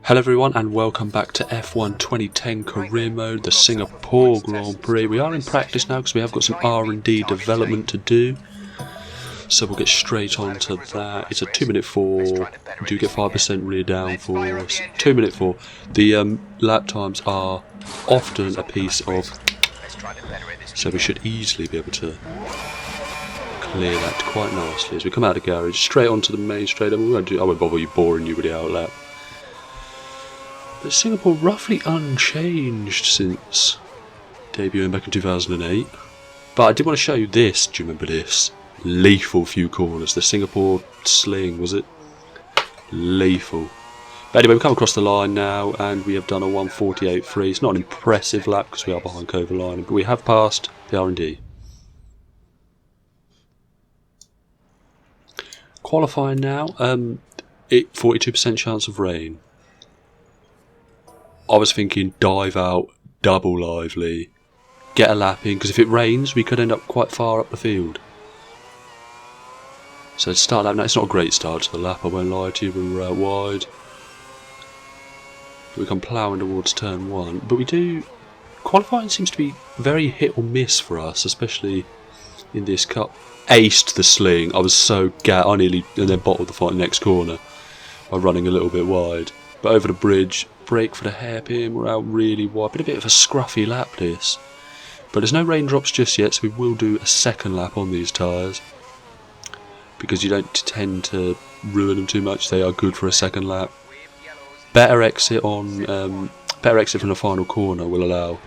Hello everyone and welcome back to F1 2010 Career Mode, the Singapore Grand Prix. We are in practice now because we have got some R&D development to do. So we'll get straight on to that. It's a 2-minute 4. We do get 5% rear downforce. 2-minute 4. The lap times are often a piece of... So we should easily be able to clear that quite nicely. As we come out of the garage, straight onto the main straight. I won't bother you boring you with the outlap. But Singapore roughly unchanged since debuting back in 2008. But I did want to show you this. Do you remember this? Lethal few corners. The Singapore sling, was it? Lethal. But anyway, we've come across the line now and we have done a 1:48.3. It's not an impressive lap because we are behind Kovalainen, but we have passed the R&D. Qualifying now. 42% chance of rain. I was thinking dive out, double lively, get a lap in, because if it rains we could end up quite far up the field. So start lap now, it's not a great start to the lap, I won't lie to you, we're out wide. We come ploughing towards turn 1, but we do... Qualifying seems to be very hit or miss for us, especially in this cup. Aced the sling, I was so I nearly and then bottled the fight next corner by running a little bit wide. But over the bridge, brake for the hairpin, we're out really wide. Been a bit of a scruffy lap this. But there's no raindrops just yet, so we will do a second lap on these tyres. Because you don't tend to ruin them too much, they are good for a second lap. Better exit from the final corner will allow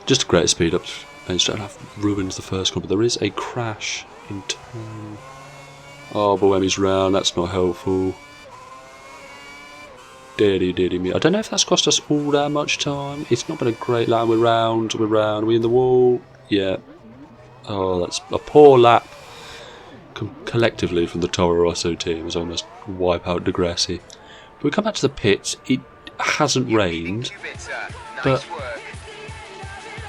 just a greater speed up. And straight enough ruins the first corner, but there is a crash in turn. Oh, Boemi's round, that's not helpful. Deary me. I don't know if that's cost us all that much time. It's not been a great lap. We're round. Are we in the wall? Yeah. Oh, that's a poor lap. Collectively from the Toro Rosso team as almost wipe out Degrassi. But we come back to the pits. It hasn't rained. But...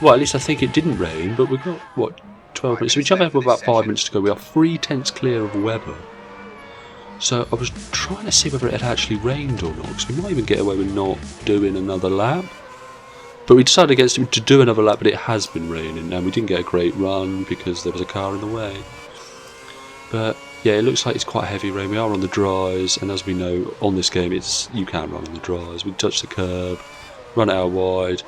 Well, at least I think it didn't rain. But we've got, what, 12 minutes. So we jump ahead with about 5 minutes to go. We are 3/10 clear of Webber. So I was trying to see whether it had actually rained or not, because we might even get away with not doing another lap. But we decided against it to do another lap, but it has been raining, and we didn't get a great run because there was a car in the way. But yeah, it looks like it's quite heavy rain. We are on the dries, and as we know on this game, you can't run on the dries. We touch the curb, run it out wide.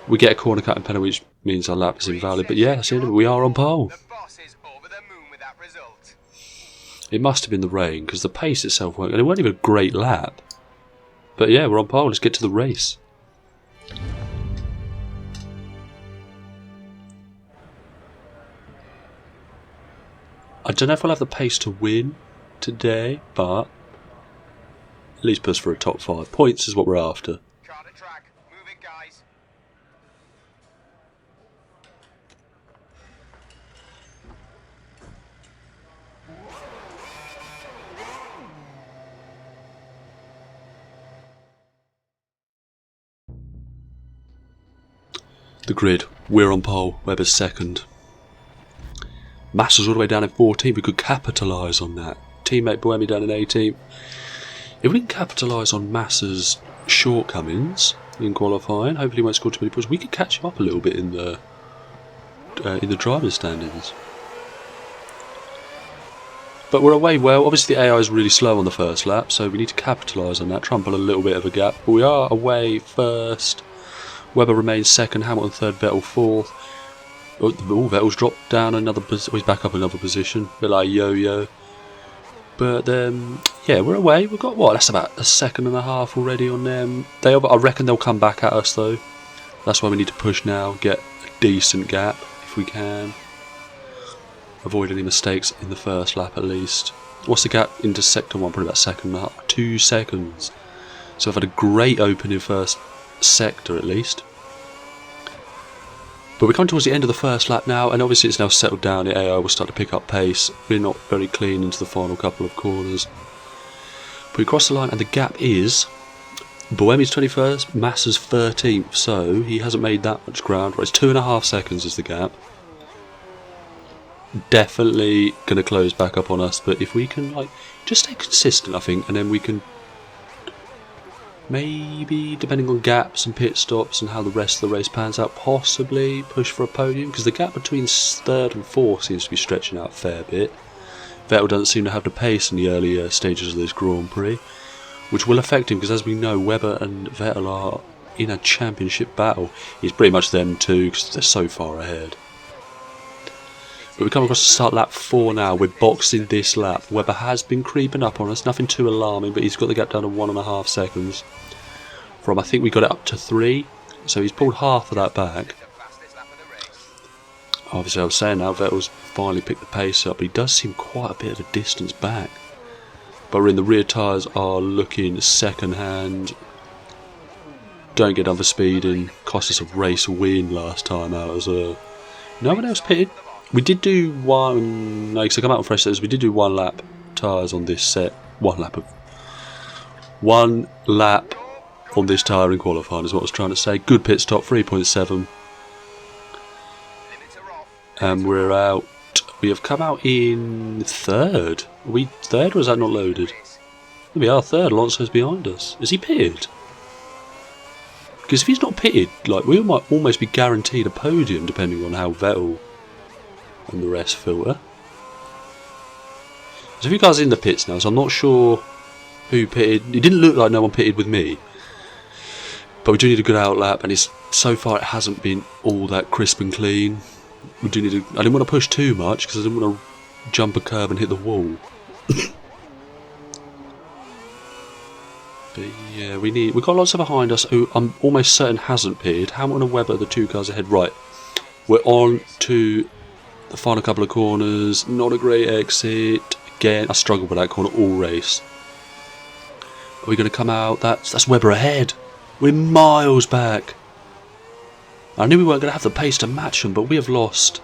We get a corner cut and penalty, which means our lap is invalid. But yeah, that's it. We are on pole. It must have been the rain, because the pace itself weren't, and it weren't even a great lap. But yeah, we're on pole, let's get to the race. I don't know if I'll have the pace to win today, but at least push for a top 5. Points is what we're after. The grid, we're on pole, Webber's second. Massa's all the way down in 14th, we could capitalise on that. Teammate Boemi down in 18th. If we can capitalise on Massa's shortcomings in qualifying, hopefully he won't score too many points, we could catch him up a little bit in the driver's standings. But we're away well. Obviously the AI is really slow on the first lap, so we need to capitalise on that, try and pull a little bit of a gap. But we are away first. Webber remains second, Hamilton third, Vettel fourth. Oh, Vettel's dropped down another position. He's back up another position, a bit like a yo-yo. But yeah, we're away. We've got what? That's about a second and a half already on them. I reckon they'll come back at us though. That's why we need to push now, get a decent gap if we can. Avoid any mistakes in the first lap at least. What's the gap into sector 1? Probably about a second and a half, 2 seconds. So I've had a great opening first sector at least. But we're coming towards the end of the first lap now, and obviously it's now settled down. The AI will start to pick up pace. We're not very clean into the final couple of corners. But we cross the line, and the gap is Boemi's 21st, Massa's 13th. So he hasn't made that much ground. Right, it's 2.5 seconds is the gap. Definitely going to close back up on us, but if we can just stay consistent, I think, and then we can maybe, depending on gaps and pit stops and how the rest of the race pans out, possibly push for a podium, because the gap between 3rd and 4th seems to be stretching out a fair bit. Vettel doesn't seem to have the pace in the earlier stages of this Grand Prix, which will affect him, because as we know, Webber and Vettel are in a championship battle. It's pretty much them two, because they're so far ahead. But we come across to start lap 4 now. We're boxing this lap. Webber has been creeping up on us, nothing too alarming, but he's got the gap down to 1.5 seconds. From, I think we got it up to 3, so he's pulled half of that back. Obviously I was saying now, Vettel's finally picked the pace up, but he does seem quite a bit of a distance back. But we're in the rear tyres are looking second hand. Don't get over speeding, cost us a race win last time out as well. No one else pitted. We did do one, no, because I come out on fresh sets, we did do 1 lap tyres on this set. 1 lap on this tyre in qualifying is what I was trying to say. Good pit stop, 3.7. And we're out. We have come out in 3rd. Are we 3rd, or is that not loaded? We are 3rd. Alonso's behind us. Is he pitted? Because if he's not pitted, like, we might almost be guaranteed a podium depending on how Vettel and the rest filter. There's a few guys in the pits now, so I'm not sure who pitted. It didn't look like no one pitted with me. But we do need a good outlap, and so far it hasn't been all that crisp and clean. We do need I didn't want to push too much because I didn't want to jump a curb and hit the wall. But yeah, we've got lots of behind us who I'm almost certain hasn't pitted. Hamilton and Webber, the 2 cars ahead. Right, we're on to the final couple of corners. Not a great exit. Again, I struggled with that corner all race. Are we going to come out? That's Webber ahead. We're miles back. I knew we weren't going to have the pace to match them, but we have lost.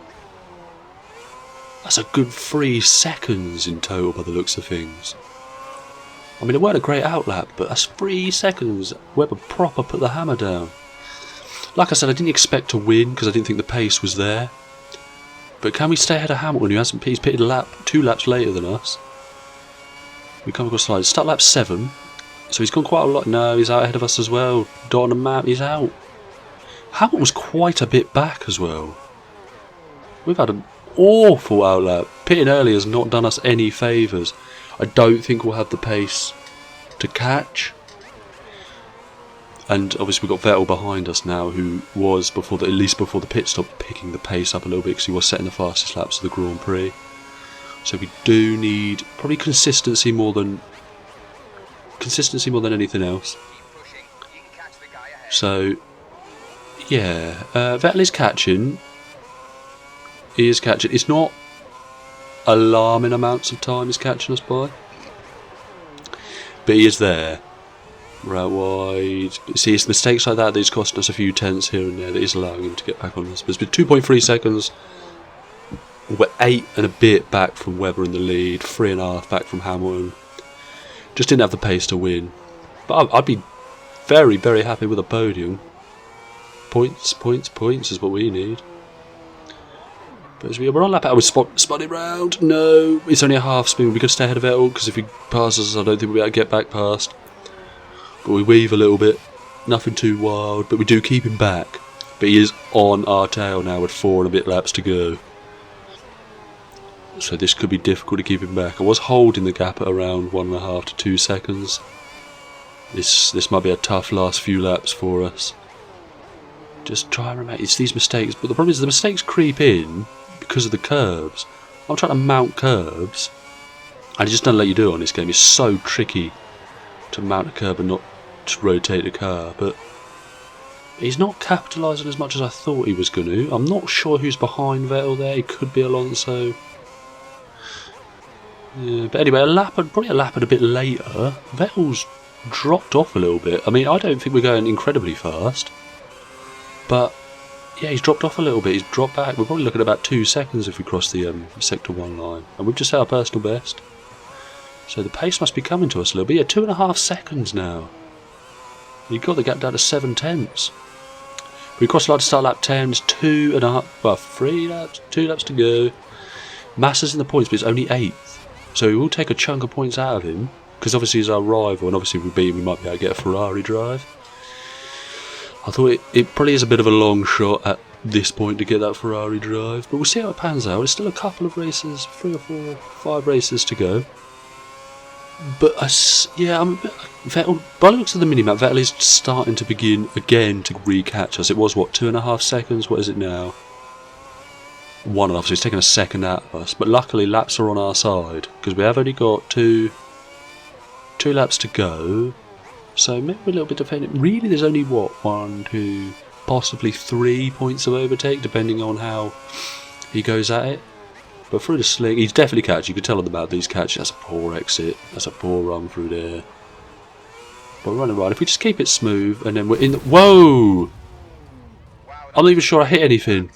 That's a good 3 seconds in total by the looks of things. I mean, it weren't a great outlap, but that's 3 seconds. Webber proper put the hammer down. Like I said, I didn't expect to win because I didn't think the pace was there. But can we stay ahead of Hamilton, who hasn't pitted 2 laps later than us? We come across the line. Start lap 7. So he's gone quite a lot. No, he's out ahead of us as well. Dot on the map, he's out. Hamilton was quite a bit back as well. We've had an awful outlap. Pitting early has not done us any favours. I don't think we'll have the pace to catch. And obviously we've got Vettel behind us now, who was, at least before the pit stop, picking the pace up a little bit because he was setting the fastest laps of the Grand Prix. So we do need probably consistency more than anything else. So yeah, Vettel is catching. He is catching. It's not alarming amounts of time he's catching us by, but he is there. We're out wide. See, it's mistakes like that that is costing us a few tenths here and there that is allowing him to get back on us. But it's been 2.3 seconds. We're 8 and a bit back from Webber in the lead, 3.5 back from Hamilton. Just didn't have the pace to win. But I'd be very, very happy with a podium. Points is what we need. But as we're on lap out, I was spotted round. No, it's only a half spin. We could stay ahead of Vettel because if he passes us, I don't think we'll be able to get back past. But we weave a little bit. Nothing too wild, but we do keep him back. But he is on our tail now with 4 and a bit laps to go. So this could be difficult to keep him back. I was holding the gap at around 1.5 to 2 seconds. This might be a tough last few laps for us. Just try and remember, it's these mistakes, but the problem is the mistakes creep in because of the curbs. I'm trying to mount curbs, and it just doesn't let you do it on this game. It's so tricky to mount a curb and not to rotate the car, but he's not capitalising as much as I thought he was going to. I'm not sure who's behind Vettel there. It could be Alonso. Yeah, but anyway, probably a lap and a bit later, Vettel's dropped off a little bit. I mean, I don't think we're going incredibly fast, but yeah, he's dropped off a little bit. He's dropped back. We're probably looking at about 2 seconds if we cross the Sector 1 line, and we've just set our personal best. So the pace must be coming to us a little bit. Yeah, 2.5 seconds now. You've got the gap down to 7 tenths. We cross the line to start lap 10. It's 3 laps, 2 laps to go. Massa's in the points, but it's only 8th. So we will take a chunk of points out of him. because obviously he's our rival, and obviously if we beat him, we might be able to get a Ferrari drive. I thought it probably is a bit of a long shot at this point to get that Ferrari drive, but we'll see how it pans out. There's still a couple of races, 3 or 4, 5 races to go. But yeah, Vettel, by the looks of the minimap, Vettel is starting to begin again to recatch us. It was what, 2.5 seconds? What is it now? 1.5. So he's taking a second out of us. But luckily, laps are on our side because we have only got two laps to go. So maybe a little bit dependent. Really, there's only what, 1, 2, possibly 3 points of overtake, depending on how he goes at it. But through the slick, he's definitely catch. You can tell on the map these catches. That's a poor exit. That's a poor run through there. But we're running right. If we just keep it smooth, and then we're in the... Whoa! I'm not even sure I hit anything.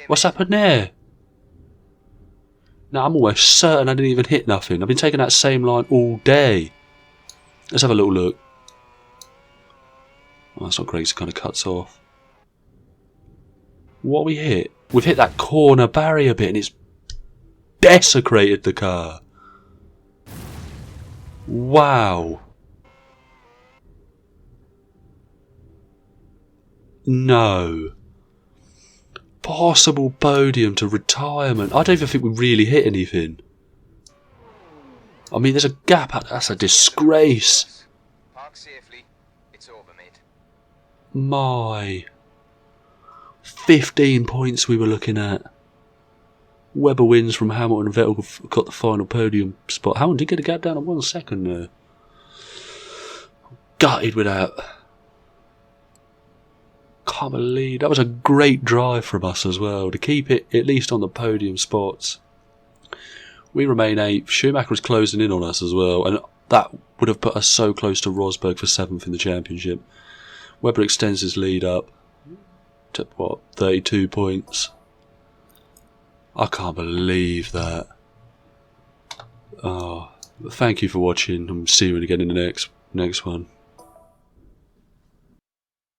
What's happened there? Now I'm almost certain I didn't even hit nothing. I've been taking that same line all day. Let's have a little look. Oh, that's not great. It kind of cuts off. What we hit? We've hit that corner barrier bit and it's desecrated the car. Wow. No. Possible podium to retirement. I don't even think we really hit anything. I mean, there's a gap. That's a disgrace. Park safely. It's over, mate. My. 15 points we were looking at. Webber wins from Hamilton. Vettel got the final podium spot. Hamilton did get a gap down to 1 second there. Gutted with that. Can't believe that was a great drive from us as well to keep it at least on the podium spots. We remain 8th. Schumacher is closing in on us as well, and that would have put us so close to Rosberg for 7th in the championship. Webber extends his lead up to what, 32 points. I can't believe that. Oh, thank you for watching. I'm see you again in the next one.